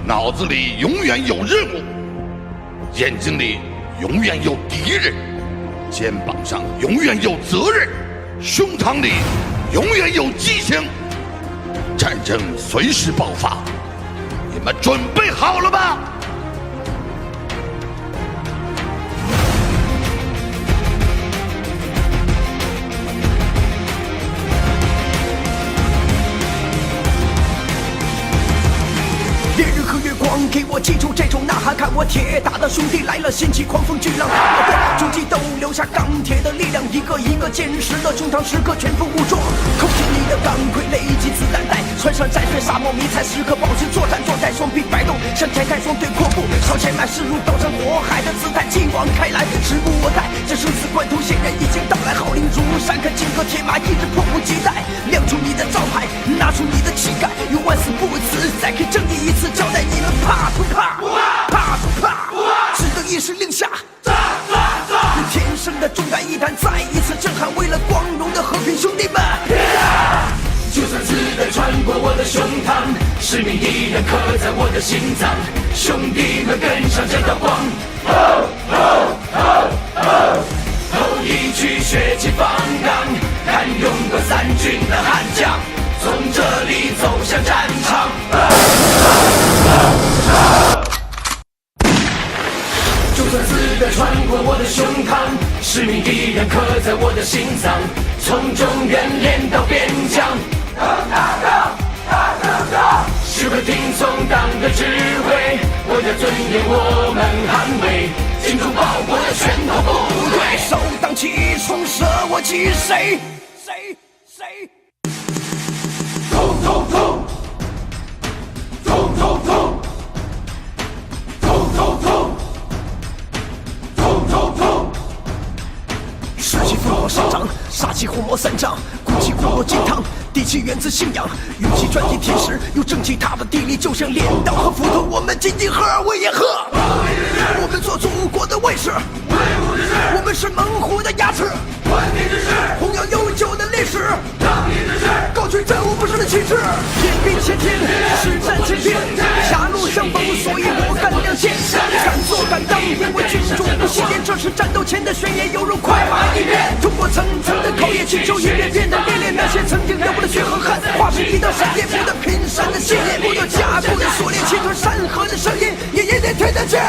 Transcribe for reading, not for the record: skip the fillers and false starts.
脑子里永远有任务，眼睛里永远有敌人，肩膀上永远有责任，胸膛里永远有激情。战争随时爆发，你们准备好了吗？烈日和月光给我记住这种呐喊，看我铁打的兄弟来了，掀起狂风巨浪，我的足迹都留下钢铁的力量，一个一个坚实的中场时刻全副武装，扣紧你的钢盔，累积子弹带，穿上战靴沙漠迷彩，时刻保持作战状态，双臂摆动，向前看双腿阔步，朝前迈，势如刀山火海的姿态，继往开来，时不我待，这生死关头，现人已经到来，号令如山，看金戈铁马，一直迫不及待，亮出你的招牌，拿出你的气概，用万死不辞，再给正义一次交代，你们怕不怕？怕不怕？只等一声令下，天生的重担一旦再一次震撼，为了光荣的和平，兄弟们！就算子弹穿过我的胸膛，使命依然刻在我的心脏，兄弟们跟上这道光，头一曲血气方刚，看勇夺三军的悍将，从这里走向战场。就算子弹穿过我的胸膛，使命依然刻在我的心脏，从中原练到边疆。时刻听从党的指挥，国家尊严我们捍卫，精忠报国的拳头部队，首当其冲，舍我其谁？痛痛痛！痛痛痛！痛痛痛！痛痛痛！士气烽火上涨，杀气火魔三丈，骨气固若金汤，底气源自信仰，勇气专一铁石，有正气踏的地力，就像镰刀和斧头，我们紧紧合而为野鹤，我们做祖国的卫士，我们是猛虎的牙齿，弘扬悠久的历史，高举战无不胜的旗帜，肩并前天，实战前拼，狭路相逢，所以我敢亮剑，敢做敢当，因为君主不熄灭，这是战斗前的宣言，犹如快马一鞭，通过层层的考验，祈求一遍遍的练练，那些曾经流过的血和汗，化成一道闪电，不得拼杀的信念，不得加固的锁链，企图山河的声音，也一点听得见。